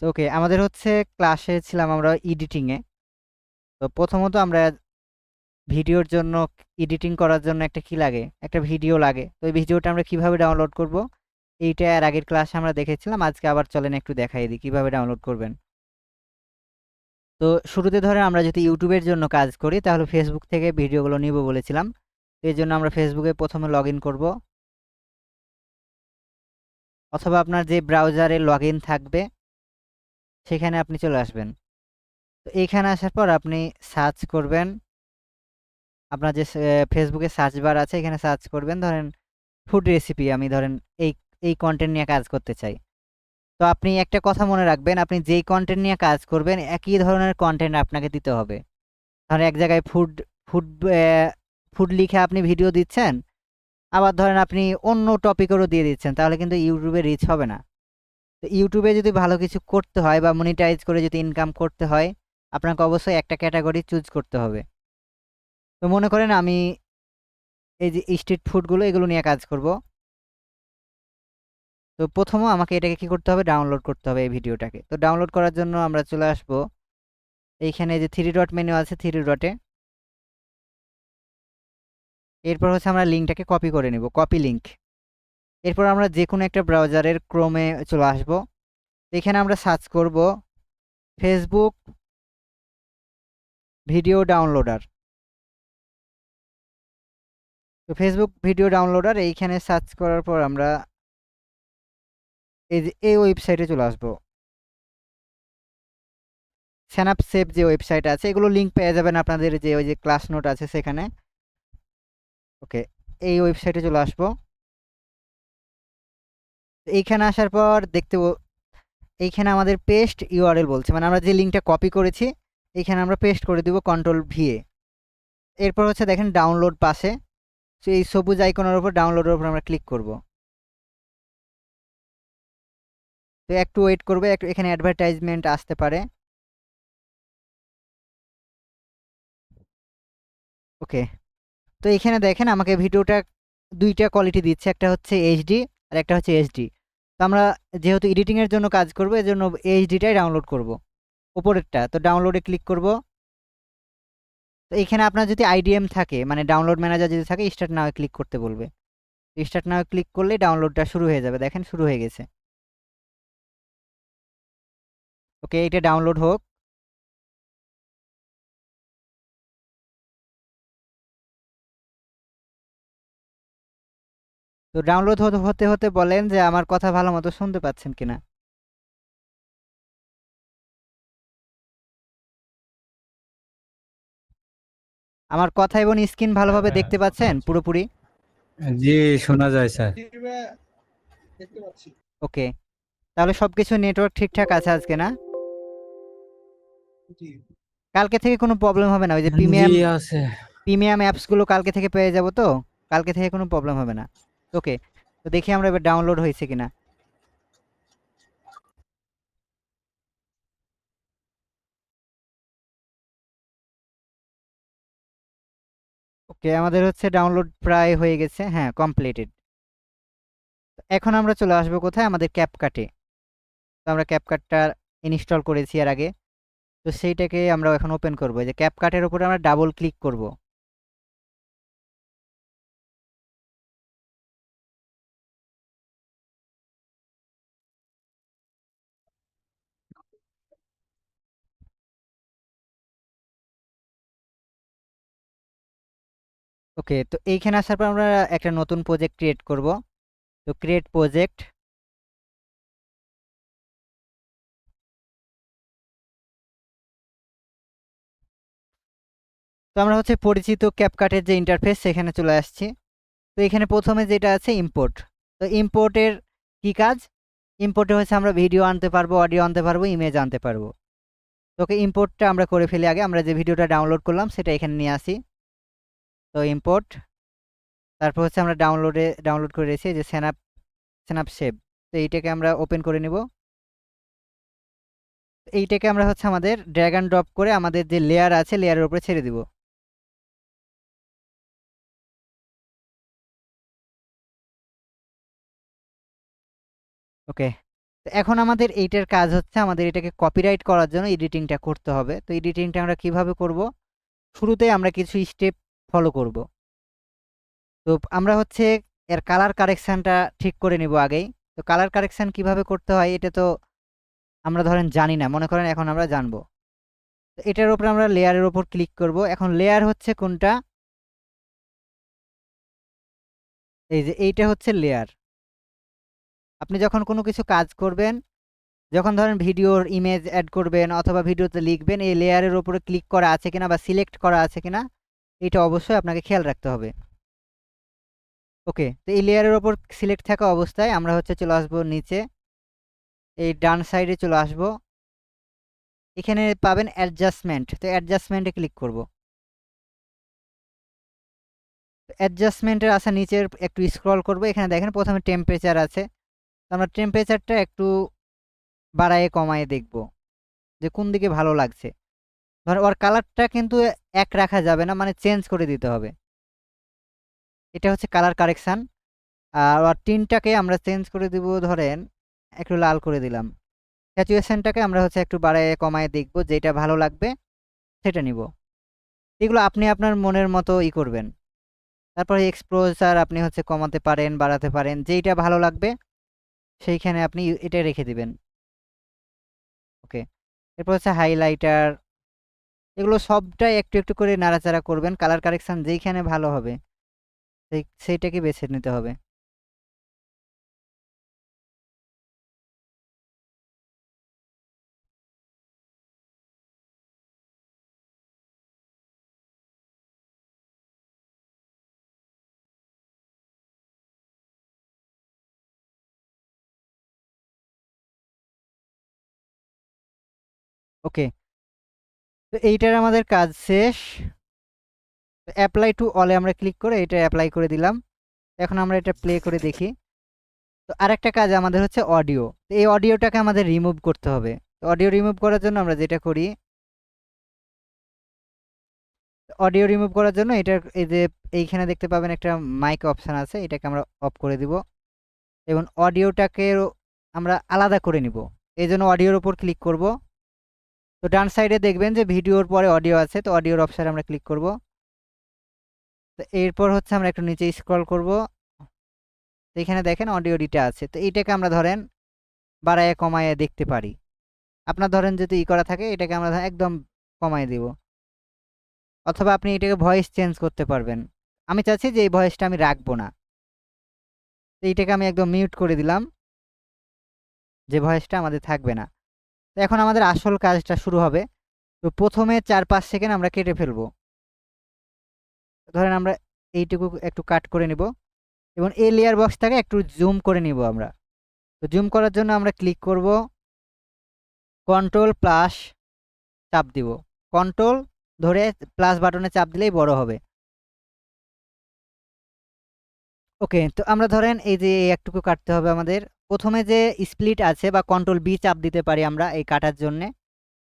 তো ওকে, আমাদের হচ্ছে ক্লাসে ছিলাম আমরা এডিটিং এ। তো প্রথমত আমরা ভিডিওর জন্য, এডিটিং করার জন্য একটা কি লাগে, একটা ভিডিও লাগে। তো এই ভিডিওটা আমরা কিভাবে ডাউনলোড করব, এইটা আর আগের ক্লাসে আমরা দেখেছিলাম। আজকে আবার চলেন একটু দেখাই দিই কিভাবে ডাউনলোড করবেন। তো শুরুতে ধরেন আমরা যদি ইউটিউবের জন্য কাজ করি তাহলে ফেসবুক থেকে ভিডিওগুলো নিব বলেছিলাম। তো এই জন্য আমরা ফেসবুকে প্রথমে লগ ইন করবো, অথবা আপনার যে ব্রাউজারে লগ ইন থাকবে সেখানে আপনি চলে আসবেন। তো এইখানে আসার পর আপনি সার্চ করবেন, আপনার যে ফেসবুকে সার্চ বার আছে এখানে সার্চ করবেন ধরেন ফুড রেসিপি। আমি ধরেন এই এই কন্টেন্ট নিয়ে কাজ করতে চাই। তো আপনি একটা কথা মনে রাখবেন, আপনি যেই কন্টেন্ট নিয়ে কাজ করবেন একই ধরনের কন্টেন্ট আপনাকে দিতে হবে। ধরেন এক জায়গায় ফুড ফুড ফুড লিখে আপনি ভিডিও দিচ্ছেন, আবার ধরেন আপনি অন্য টপিকেরও দিয়ে দিচ্ছেন, তাহলে কিন্তু ইউটিউবে রিচ হবে না। তো ইউটিউবে যদি ভালো কিছু করতে হয় বা মনিটাইজ করে যদি ইনকাম করতে হয়, আপনাকে অবশ্যই একটা ক্যাটাগরি চুজ করতে হবে। তো মনে করেন আমি এই যে স্ট্রিট ফুডগুলো এগুলো নিয়ে কাজ করব। তো প্রথমে আমাকে এটাকে কি করতে হবে, ডাউনলোড করতে হবে এই ভিডিওটাকে। তো ডাউনলোড করার জন্য আমরা চলে আসব এইখানে যে থ্রি ডট মেনু আছে, থ্রি ডটে। এরপর হচ্ছে আমরা লিঙ্কটাকে কপি করে নিব, কপি লিঙ্ক। এরপর আমরা যে কোনো একটা ব্রাউজারের ক্রোমে চলে আসব। এখানে আমরা সার্চ করব ফেসবুক ভিডিও ডাউনলোডার। তো ফেসবুক ভিডিও ডাউনলোডার এইখানে সার্চ করার পর আমরা এই যে এই ওয়েবসাইটে চলে আসবো। স্যানাপসেভ যে ওয়েবসাইট আছে, এগুলো লিঙ্ক পেয়ে যাবেন আপনাদের যে ওই যে ক্লাস নোট আছে সেখানে। ওকে, এই ওয়েবসাইটে চলে আসবো। এইখানে আসার পর এইখানে আমাদের পেস্ট ইউআরএল বলছে, মানে আমরা যে লিঙ্কটা কপি করেছি এইখানে আমরা পেস্ট করে দিব কন্ট্রোল ভিএ। এরপর হচ্ছে দেখেন ডাউনলোড পাশে, তো এই সবুজ আইকনের উপর ডাউনলোডের উপর আমরা ক্লিক করব। তো একটু ওয়েট করবে, একটু এখানে অ্যাডভার্টাইজমেন্ট আসতে পারে। ওকে, তো এখানে দেখেন আমাকে ভিডিওটা দুইটা কোয়ালিটি দিচ্ছে, একটা হচ্ছে এইচডি আর একটা হচ্ছে এইচডি। তো আমরা যেহেতু এডিটিংয়ের জন্য কাজ করব এর জন্য এইচডিটাই ডাউনলোড করব, উপরেরটা। তো ডাউনলোডে ক্লিক করব। তো এখানে আপনার যদি আইডিএম থাকে, মানে ডাউনলোড ম্যানেজার যদি থাকে, স্টার্ট নাও ক্লিক করতে বলবে। স্টার্ট নাও ক্লিক করলে ডাউনলোডটা শুরু হয়ে যাবে, দেখেন শুরু হয়ে গেছে। ওকে, এটা ডাউনলোড হোক। তো ডাউনলোড হতে হতে বলেন যে আমার কথা ভালো মতো শুনতে পাচ্ছেন কিনা। আমার কথা এবং স্ক্রিন ভালোভাবে দেখতে পাচ্ছেন পুরোপুরি? জি, শোনা যায় স্যার। ওকে, তাহলে সবকিছু নেটওয়ার্ক ঠিকঠাক আছে আজকে, না? কালকে থেকে কোনো প্রবলেম হবে না, ওই যে জি প্রিমিয়াম আছে। প্রিমিয়াম অ্যাপসগুলো কালকে থেকে পেয়ে যাব। তো কালকে থেকে কোনো প্রবলেম হবে না। ওকে, তো দেখি আমরা এবার ডাউনলোড হয়েছে কিনা। ওকে, আমাদের হচ্ছে ডাউনলোড প্রায় হয়ে গেছে, হ্যাঁ কমপ্লিটেড। এখন আমরা চলে আসবো কোথায়, আমাদের ক্যাপকাটে। তো আমরা ক্যাপকাটটা ইনস্টল করেছি এর আগে, তো সেইটাকে আমরা এখন ওপেন করব। যে ক্যাপকাটের উপরে আমরা ডাবল ক্লিক করব। ওকে, তো এইখানে আসার পর আমরা একটা নতুন প্রজেক্ট ক্রিয়েট করব। তো ক্রিয়েট প্রজেক্ট। তো আমরা হচ্ছে পরিচিত ক্যাপকাটের যে ইন্টারফেস সেখানে চলে আসছি। তো এখানে প্রথমে যেটা আছে ইম্পোর্ট। তো ইম্পোর্টের কি কাজ, ইম্পোর্টে হচ্ছে আমরা ভিডিও আনতে পারবো, অডিও আনতে পারবো, ইমেজ আনতে পারবো। তোকে ইম্পোর্টটা আমরা করে ফেলি আগে, আমরা যে ভিডিওটা ডাউনলোড করলাম সেটা এখানে নিয়ে আসি। তো ইম্পোর্ট, তারপর হচ্ছে আমরা ডাউনলোড করে রেখেছি যে স্ন্যাপসেভ। তো এইটাকে আমরা ওপেন করে নিব। এইটাকে আমরা হচ্ছে আমাদের ড্র্যাগ অ্যান্ড ড্রপ করে আমাদের যে লেয়ার আছে লেয়ারের উপরে ছেড়ে দিব। ওকে, তো এখন আমাদের এইটার কাজ হচ্ছে আমাদের এটাকে কপিরাইট করার জন্য এডিটিংটা করতে হবে। তো এডিটিংটা আমরা কিভাবে করব? শুরুতে আমরা কিছু স্টেপ ফলো করব। তো আমরা হচ্ছে এর কালার কারেকশনটা ঠিক করে নিব আগেই। তো কালার কারেকশন কিভাবে করতে হয় এটা তো আমরা ধরেন জানি না, মনে করেন এখন আমরা জানবো। তো এটার উপর আমরা লেয়ারের উপর ক্লিক করব। এখন লেয়ার হচ্ছে কোনটা? এই যে এইটা হচ্ছে লেয়ার। আপনি যখন কোনো কিছু কাজ করবেন, যখন ধরেন ভিডিওর ইমেজ অ্যাড করবেন অথবা ভিডিওতে লিখবেন, এই লেয়ারের উপরে ক্লিক করা আছে কিনা বা সিলেক্ট করা আছে কিনা এটা অবশ্যই আপনাকে খেয়াল রাখতে হবে। ওকে, তো এই লেয়ারের ওপর সিলেক্ট থাকা অবস্থায় আমরা হচ্ছে চলে আসবো নিচে, এই ডান সাইডে চলে আসবো। এখানে পাবেন অ্যাডজাস্টমেন্ট, তো অ্যাডজাস্টমেন্টে ক্লিক করব। অ্যাডজাস্টমেন্টের আসা নিচের একটু স্ক্রল করব, এখানে দেখেন প্রথমে টেম্পারেচার আছে। তো আমরা টেম্পারেচারটা একটু বাড়ায়ে কমায়ে দেখব যে কোন দিকে ভালো লাগছে। ধর ওর কালারটা কিন্তু এক রাখা যাবে না, মানে চেঞ্জ করে দিতে হবে। এটা হচ্ছে কালার কারেকশান। আর ওর টিনটাকে আমরা চেঞ্জ করে দিব, ধরেন একটু লাল করে দিলাম। স্যাচুয়েশনটাকে আমরা হচ্ছে একটু বাড়ায়ে কমায়ে দেখব, যেটা ভালো লাগবে সেটা নিব। এগুলো আপনি আপনার মনের মতো করবেন। তারপরে এক্সপোজার আপনি হচ্ছে কমাতে পারেন, বাড়াতে পারেন, যেইটা ভালো লাগবে সেইখানে আপনি এটা রেখে দিবেন। ওকে, এরপর হচ্ছে হাইলাইটার, এগুলো সবটাই একটু একটু করে নাড়াচাড়া করবেন। কালার কারেকশন যেইখানে ভালো হবে সেইটাকে বেছে নিতে হবে। ওকে, তো এইটার আমাদের কাজ শেষ। অ্যাপ্লাই টু অলে আমরা ক্লিক করে এটা অ্যাপ্লাই করে দিলাম। এখন আমরা এটা প্লে করে দেখি। তো আরেকটা কাজ আমাদের হচ্ছে অডিও। তো এই অডিওটাকে আমাদের রিমুভ করতে হবে। তো অডিও রিমুভ করার জন্য আমরা যেটা করি, অডিও রিমুভ করার জন্য এটার এই যে এইখানে দেখতে পাবেন একটা মাইক অপশান আছে, এটাকে আমরা অফ করে দিব এবং অডিওটাকে আমরা আলাদা করে নিব। এই জন্য অডিওর উপর ক্লিক করব। তো ডান সাইডে দেখবেন যে ভিডিওর পরে অডিও আছে, তো অডিওর অপশানে আমরা ক্লিক করব। তো এরপর হচ্ছে আমরা একটু নিচে স্ক্রল করব, তো এখানে দেখেন অডিও ডিটা আছে। তো এইটাকে আমরা ধরেন বাড়ায় কমায় দেখতে পারি। আপনার ধরেন যদি করা থাকে এটাকে আমরা একদম কমায় দিব, অথবা আপনি এটাকে ভয়েস চেঞ্জ করতে পারবেন। আমি চাচ্ছি যে এই ভয়েসটা আমি রাখবো না, তো এইটাকে আমি একদম মিউট করে দিলাম, যে ভয়েসটা আমাদের থাকবে না। তো এখন আমাদের আসল কাজটা শুরু হবে। তো প্রথমে 4-5 সেকেন্ড আমরা কেটে ফেলবো। ধরেন আমরা এইটুকু একটু কাট করে নিব এবং এই লেয়ার বক্সটাকে একটু জুম করে নিব আমরা। তো জুম করার জন্য আমরা ক্লিক করব, কন্ট্রোল প্লাস চাপ দিব। কন্ট্রোল ধরে প্লাস বাটনে চাপ দিলেই বড় হবে। ওকে, তো আমরা ধরেন এই যে একটুকু কাটতে হবে আমাদের। প্রথমে যে স্প্লিট আছে বা কন্ট্রোল বি চাপ দিতে পারি আমরা এই কাটার জন্যে,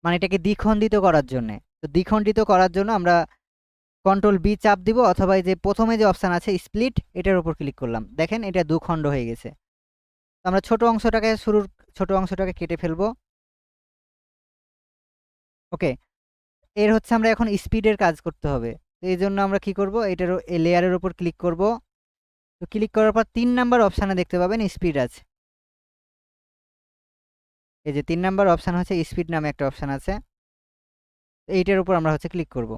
মানে এটাকে দ্বিখণ্ডিত করার জন্যে। তো দ্বিখণ্ডিত করার জন্য আমরা কন্ট্রোল বি চাপ দিব, অথবা এই যে প্রথমে যে অপশান আছে স্প্লিট, এটার উপর ক্লিক করলাম, দেখেন এটা দুখণ্ড হয়ে গেছে। তো আমরা ছোট অংশটাকে কেটে ফেলবো। ওকে, এর হচ্ছে আমরা এখন স্পিডের কাজ করতে হবে। তো এই জন্য আমরা কি করব, এটার এই লেয়ারের উপর ক্লিক করব। তো ক্লিক করার পর 3 নাম্বার অপশানে দেখতে পাবেন স্পিড আছে। এই যে 3 নাম্বার অপশান হচ্ছে স্পিড নামে একটা অপশান আছে, এইটার উপর আমরা হচ্ছে ক্লিক করব।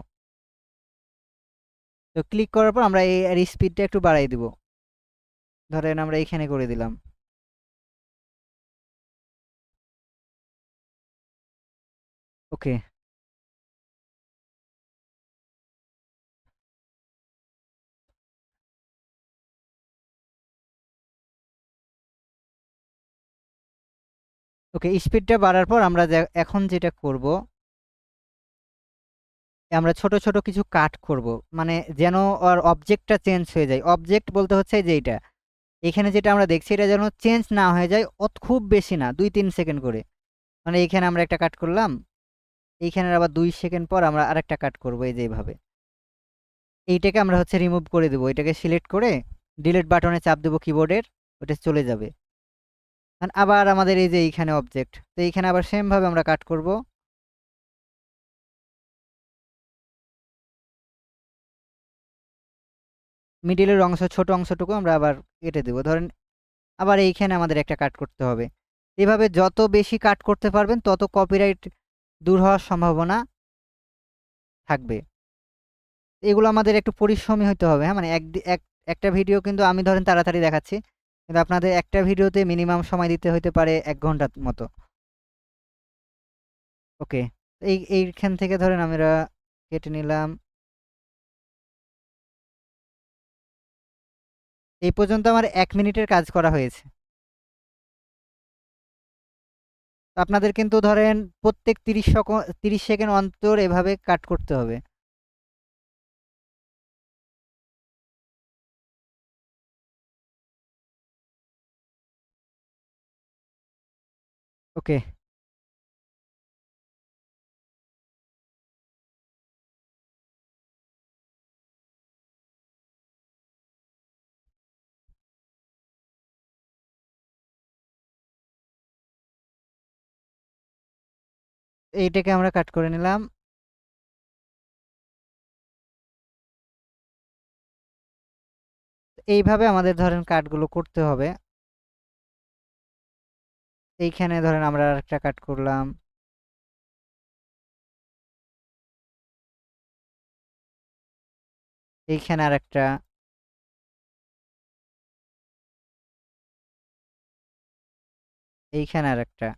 তো ক্লিক করার পর আমরা এর স্পিডটা একটু বাড়াই দিব, ধরেন আমরা এইখানে করে দিলাম। ওকে, ওকে, স্পিডটা বাড়ার পর আমরা এখন যেটা করব, আমরা ছোট ছোট কিছু কাট করব, মানে যেন ওর অবজেক্টটা চেঞ্জ হয়ে যায়। অবজেক্ট বলতে হচ্ছে যে এইটা এখানে যেটা আমরা দেখছি এটা যেন চেঞ্জ না হয়ে যায়, খুব বেশি না, 2-3 সেকেন্ড করে। মানে এইখানে আমরা একটা কাট করলাম, এইখানে আবার 2 সেকেন্ড পর আমরা আরেকটা কাট করব, এই যে এইভাবে। এইটাকে আমরা হচ্ছে রিমুভ করে দেবো, এটাকে সিলেক্ট করে ডিলিট বাটনে চাপ দেবো কিবোর্ডের, ওটা চলে যাবে। আবার আমাদের এই যে এইখানে অবজেক্ট, তো এইখানে আবার সেম ভাবে আমরা কাট করব। মিডিলের অংশ ছোট অংশটুকু আমরা আবার কেটে দেব। ধরেন আবার এইখানে আমাদের একটা কাট করতে হবে। এভাবে যত বেশি কাট করতে পারবেন তত কপিরাইট দূর হওয়ার সম্ভাবনা থাকবে। এগুলো আমাদের একটু পরিশ্রমী হতে হবে, হ্যাঁ, মানে একটা ভিডিও কিন্তু আমি ধরেন তাড়াতাড়ি দেখাচ্ছি, কিন্তু আপনাদের একটা ভিডিওতে মিনিমাম সময় দিতে হতে পারে 1 ঘন্টার মতো। ওকে, এইখান থেকে ধরেন আমরা কেটে নিলাম। এই পর্যন্ত আমার 1 মিনিটের কাজ করা হয়েছে। তো আপনাদের কিন্তু ধরেন প্রত্যেক 30 সেকেন্ড অন্তর এভাবে কাট করতে হবে। ওকে, এইটাকে আমরা কাট করে নিলাম। এইভাবে আমাদের ধরেন কাটগুলো করতে হবে। এইখানে ধরেন আমরা আরেকটা কাট করলাম। এইখানে আরেকটা। এইখানে আরেকটা।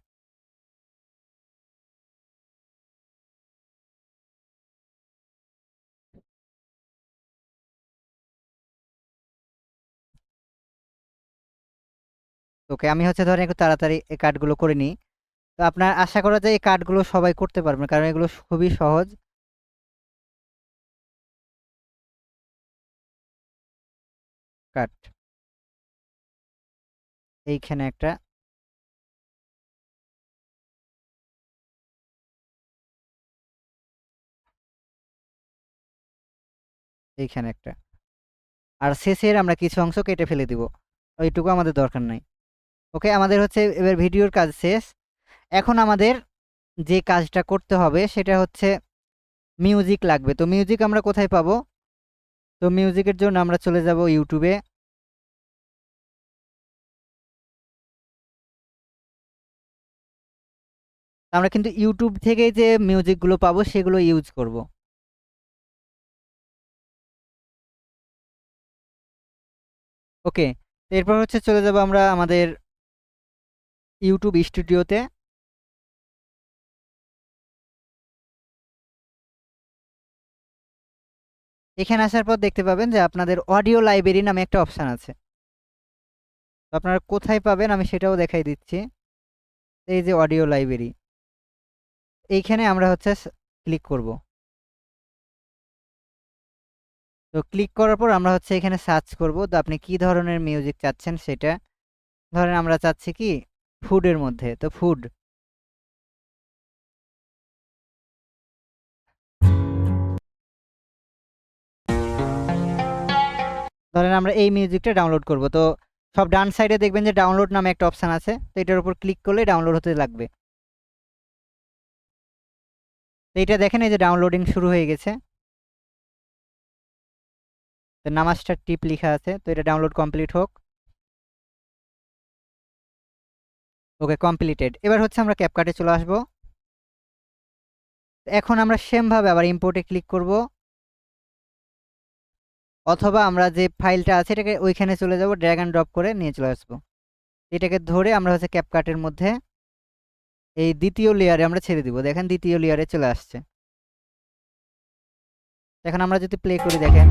ওকে, আমি হচ্ছে ধরেন একটু তাড়াতাড়ি এই কাটগুলো করে নিই। তো আপনার আশা করা যায় এই কাটগুলো সবাই করতে পারবেন, কারণ এগুলো খুবই সহজ। কাট। এইখানে একটা। এইখানে একটা। আর শেষের আমরা কিছু অংশ কেটে ফেলে দিব, ওইটুকু আমাদের দরকার নাই। ওকে, আমাদের হচ্ছে এবার ভিডিওর কাজ শেষ। এখন আমাদের যে কাজটা করতে হবে সেটা হচ্ছে মিউজিক লাগবে। তো মিউজিক আমরা কোথায় পাবো? তো মিউজিকের জন্য আমরা চলে যাব ইউটিউবে। আমরা কিন্তু ইউটিউব থেকে যে মিউজিকগুলো পাবো সেগুলো ইউজ করব। ওকে, এরপর হচ্ছে চলে যাব আমরা আমাদের ইউটিউব স্টুডিওতে। এখানে আসার পর দেখতে পাবেন যে আপনাদের অডিও লাইব্রেরি নামে একটা অপশান আছে। তো আপনারা কোথায় পাবেন আমি সেটাও দেখাই দিচ্ছি। এই যে অডিও লাইব্রেরি, এইখানে আমরা হচ্ছে ক্লিক করব। তো ক্লিক করার পর আমরা হচ্ছে এখানে সার্চ করব। তো আপনি কি ধরনের মিউজিক চাচ্ছেন সেটা। ধরেন আমরা চাচ্ছি কি ফুডের মধ্যে, তো ফুড। ধরেন আমরা এই মিউজিকটা ডাউনলোড করব। তো সব ডান সাইডে দেখবেন যে ডাউনলোড নামে একটা অপশান আছে, তো এটার উপর ক্লিক করলে ডাউনলোড হতে লাগবে। তো এটা দেখেন এই যে ডাউনলোডিং শুরু হয়ে গেছে। তো নামাজটার টিপ লেখা আছে, তো এটা ডাউনলোড কমপ্লিট হোক। ওকে, কমপ্লিটেড। এবার হচ্ছে আমরা ক্যাপকাটে চলে আসব। এখন আমরা সেম ভাবে আবার ইম্পোর্টে ক্লিক করব, অথবা আমরা যে ফাইলটা আছে এটাকে ওইখানে চলে যাব, ড্র্যাগ অ্যান্ড ড্রপ করে নিয়ে চলে আসবো। এটাকে ধরে আমরা হচ্ছে ক্যাপকাটের মধ্যে এই দ্বিতীয় লেয়ারে আমরা ছেড়ে দিব। দেখেন দ্বিতীয় লেয়ারে চলে আসছে। এখন আমরা যদি প্লে করি দেখেন।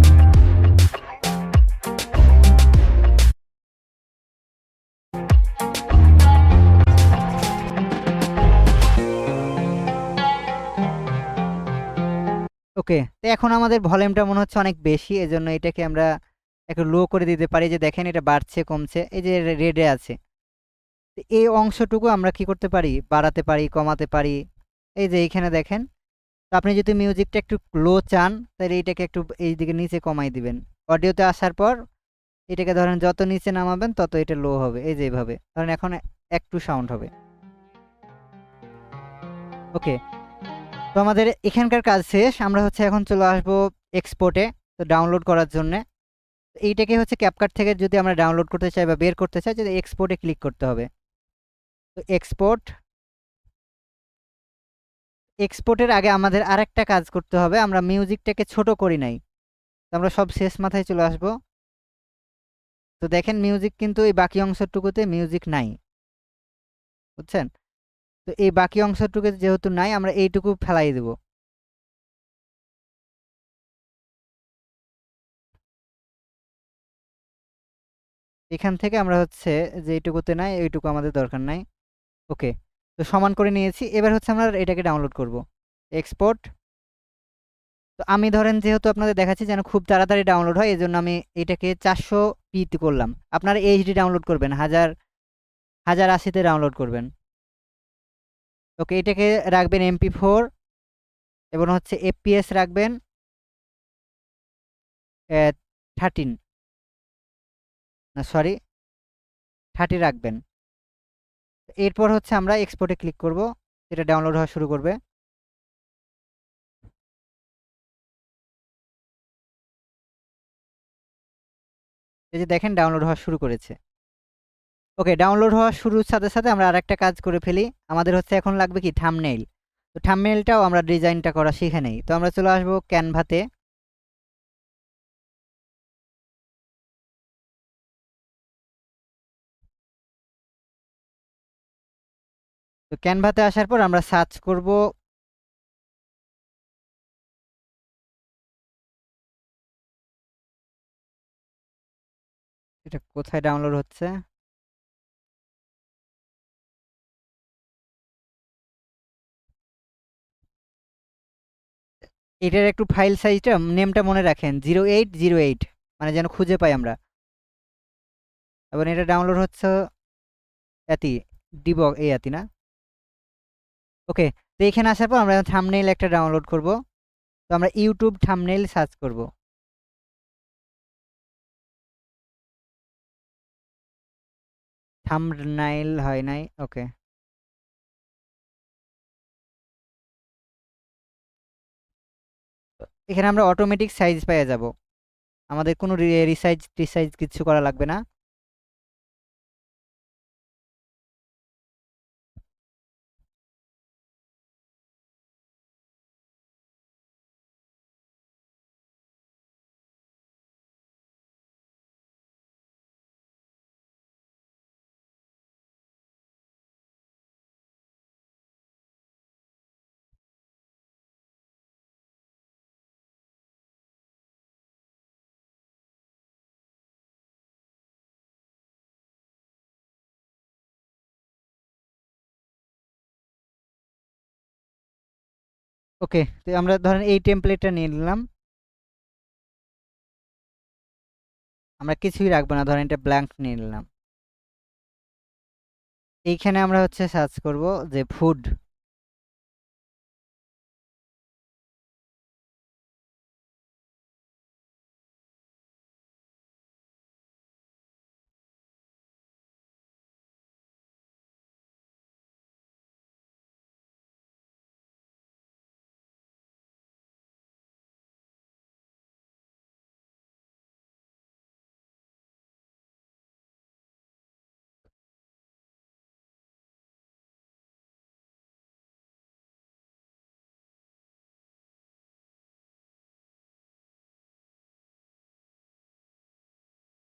ওকে, তো এখন আমাদের ভলিউমটা মনে হচ্ছে অনেক বেশি, এজন্য এটাকে আমরা একটু লো করে দিতে পারি। যে দেখেন এটা বাড়ছে কমছে, এই যে রেডে আছে। তো এই অংশটুকু আমরা কি করতে পারি, বাড়াতে পারি কমাতে পারি। এই যে এইখানে দেখেন। তো আপনি যদি মিউজিকটা একটু লো চান তাহলে এইটাকে একটু এই দিকে নিচে কমাই দিবেন। অডিওতে আসার পর এটাকে ধরেন যত নিচে নামাবেন তত এটা লো হবে। এই যে এইভাবে ধরেন এখন একটু সাউন্ড হবে। ওকে, তো আমাদের এখানকার কাজ শেষ। আমরা হচ্ছে এখন চলে আসবো এক্সপোর্টে, তো ডাউনলোড করার জন্য। এইটাকে হচ্ছে ক্যাপকাট থেকে যদি আমরা ডাউনলোড করতে চাই বা বের করতে চাই, যদি এক্সপোর্টে ক্লিক করতে হবে। তো এক্সপোর্টের আগে আমাদের আরেকটা কাজ করতে হবে, আমরা মিউজিকটাকে ছোট করি নাই। তো আমরা সব শেষ মাথায় চলে আসবো। তো দেখেন মিউজিক কিন্তু এই বাকি অংশটুকুতে মিউজিক নাই, বুঝছেন? তো এই বাকি অংশটুকুতে যেহেতু নাই, আমরা এইটুকু ফেলাই দেব। এখান থেকে আমরা হচ্ছে যে এইটুকুতে নাই, এইটুকু আমাদের দরকার নাই। ওকে, তো সমান করে নিয়েছি। এবার হচ্ছে আমরা এটাকে ডাউনলোড করব। এক্সপোর্ট। তো আমি ধরেন যেহেতু আপনাদের দেখাচ্ছি যেন খুব তাড়াতাড়ি ডাউনলোড হয়, এই জন্য আমি এটাকে 400p করলাম। আপনারা এইচডি ডাউনলোড করবেন, 1080তে ডাউনলোড করবেন। ওকে, এটাকে রাখবেন MP4 এবং হচ্ছে FPS রাখবেন 13, না সরি 30 রাখবেন। এরপর হচ্ছে আমরা এক্সপোর্টে ক্লিক করব, এটা ডাউনলোড হওয়া শুরু করবে। এই যে দেখেন ডাউনলোড হওয়া শুরু করেছে। ওকে, ডাউনলোড হওয়া শুরুর সাথে সাথে আমরা আরেকটা কাজ করে ফেলি। আমাদের হচ্ছে এখন লাগবে কি থাম্বনেইল। তো থাম্বনেইলটাও আমরা ডিজাইনটা করা শিখে নেই। তো আমরা চলে আসবো ক্যানভাতে। তো ক্যানভাতে আসার পর আমরা সার্চ করব এটা কোথায় ডাউনলোড হচ্ছে। এটার একটু ফাইল সাইজটা নেমটা মনে রাখেন 0808, মানে যেন খুঁজে পাই আমরা। এবং এটা ডাউনলোড হচ্ছে এতি ডিবগ এই এতি না। ওকে, তো এখানে আসার পর আমরা থাম্বনেইল একটা ডাউনলোড করব। তো আমরা ইউটিউব থাম্বনেইল সার্চ করব। থাম্বনেইল হয় নাই। ওকে, এখানে আমরা অটোমেটিক সাইজ পেয়ে যাব, আমাদের কোনো রিসাইজ টিসাইজ কিছু করা লাগবে না। ওকে, তো আমরা ধরেন এই টেমপ্লেটটা নিয়ে নিলাম। আমরা কিছুই রাখবো না, ধরেন এটা ব্ল্যাঙ্ক নিয়ে নিলাম। এইখানে আমরা হচ্ছে সার্চ করব যে ফুড।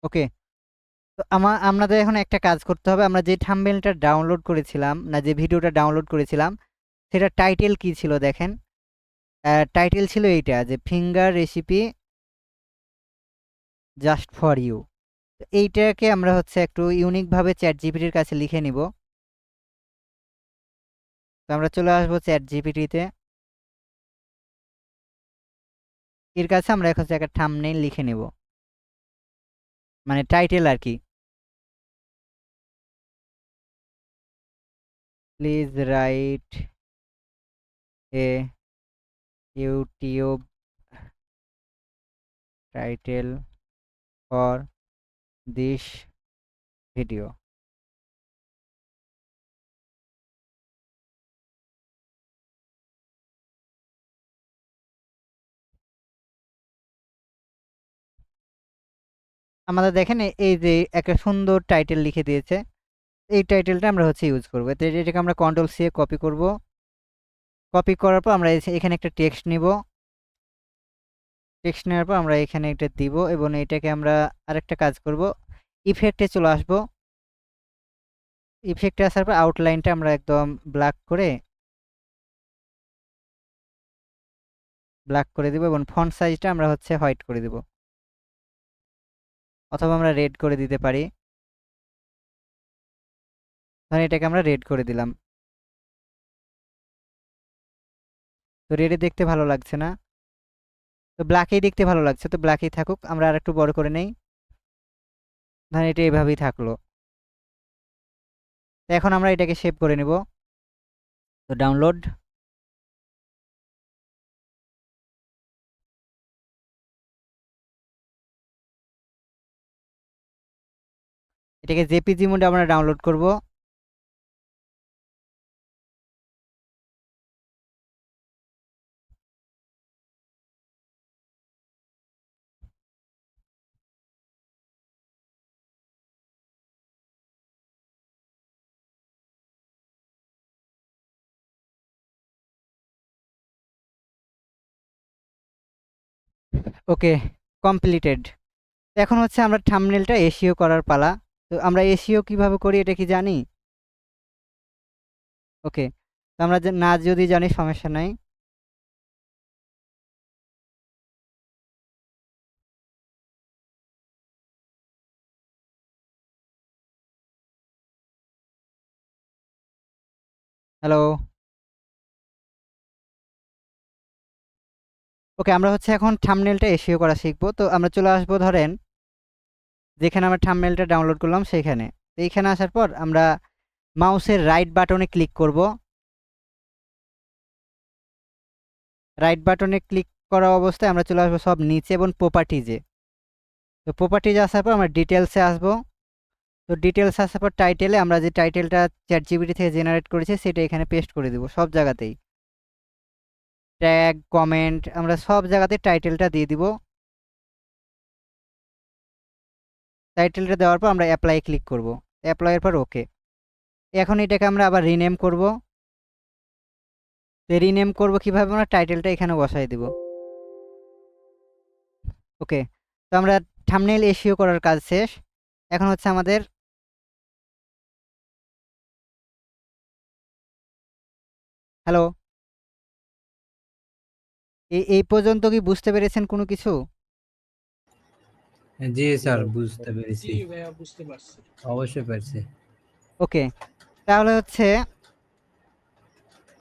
ওকে, তো আমাদের এখন একটা কাজ করতে হবে। আমরা যে থাম্বনেইলটা ডাউনলোড করেছিলাম, না যে ভিডিওটা ডাউনলোড করেছিলাম, সেটা টাইটেল কি ছিল দেখেন। টাইটেল ছিল এইটা যে finger recipe just for you. তো এইটাকে আমরা হচ্ছে একটু ইউনিকভাবে চ্যাট জিপিটির কাছে লিখে নিব। তো আমরা চলে আসবো চ্যাট জিপিটিতে, এর কাছে আমরা এখন হচ্ছে একটা থাম্বনেইল লিখে নেব, মানে টাইটেল আর কি। Please write a YouTube title for this video. আমাদের দেখেন এই যে একটা সুন্দর টাইটেল লিখে দিয়েছে, এই টাইটেলটা আমরা হচ্ছে ইউজ করবো। তো এটাকে আমরা কন্ট্রোল সি এ কপি করব। কপি করার পর আমরা এখানে একটা টেক্সট নিব। টেক্সট নেওয়ার পর আমরা এখানে এটা দিব এবং এটাকে আমরা আরেকটা কাজ করব, ইফেক্টে চলে আসব। ইফেক্টে আসার পর আউটলাইনটা আমরা একদম ব্ল্যাক করে দিব এবং ফন্ট সাইজটা আমরা হচ্ছে হোয়াইট করে দিব, অথবা আমরা রেড করে দিতে পারি। ধরেন এটাকে আমরা রেড করে দিলাম। তো রেডে দেখতে ভালো লাগছে না, তো ব্ল্যাকেই দেখতে ভালো লাগছে, তো ব্ল্যাকেই থাকুক। আমরা আর একটু বড় করে নেই, ধরেন এটা এভাবেই থাকলো। তো এখন আমরা এটাকে সেভ করে নিব। তো ডাউনলোড, এটাকে জেপিজি মোডে আমরা ডাউনলোড করব। ওকে, কমপ্লিটেড। এখন হচ্ছে আমরা থাম্বনেলটা এসইও করার পালা। তো আমরা এসইও কিভাবে করি এটা কি জানি? ওকে, তো আমরা না যদি জানি সমস্যা নাই। হ্যালো। ওকে, আমরা হচ্ছে এখন থাম্বনেলটা এসইও করা শিখবো। তো আমরা চলে আসবো ধরেন যেখানে আমরা থাম্বনেলটা ডাউনলোড করলাম সেইখানে। তো এইখানে আসার পর আমরা মাউসের রাইট বাটনে ক্লিক করব। রাইট বাটনে ক্লিক করা অবস্থায় আমরা চলে আসবো সব নিচে এবং প্রপার্টিজে। তো প্রপার্টিজে আসার পর আমরা ডিটেলসে আসবো। তো ডিটেলস আসার পর টাইটেলে আমরা যে টাইটেলটা চ্যাটজিপিটি থেকে জেনারেট করেছি সেটা এখানে পেস্ট করে দিব সব জায়গাতেই। ট্যাগ, কমেন্ট, আমরা সব জায়গাতে টাইটেলটা দিয়ে দিব। টাইটেলটা দেওয়ার পর আমরা অ্যাপ্লাই ক্লিক করব। অ্যাপ্লাইয়ের পর ওকে। এখন এটাকে আমরা আবার রিনেম করব। তো রিনেম করব কিভাবে, আমরা টাইটেলটা এখানে বসাই দিব। ওকে, তো আমরা থাম্বনেল এসইও করার কাজ শেষ। এখন হচ্ছে আমাদের হ্যালো, এই পর্যন্ত কি বুঝতে পেরেছেন কোনো কিছু? জি স্যার, বুঝতে পেরেছি। অবশ্যই পারছি। ওকে, তাহলে হচ্ছে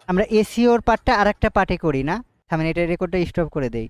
আমরা এসইওর পার্টটা আরেকটা পার্টে করি না? থামেন, এটা রেকর্ডটা স্টপ করে দেই।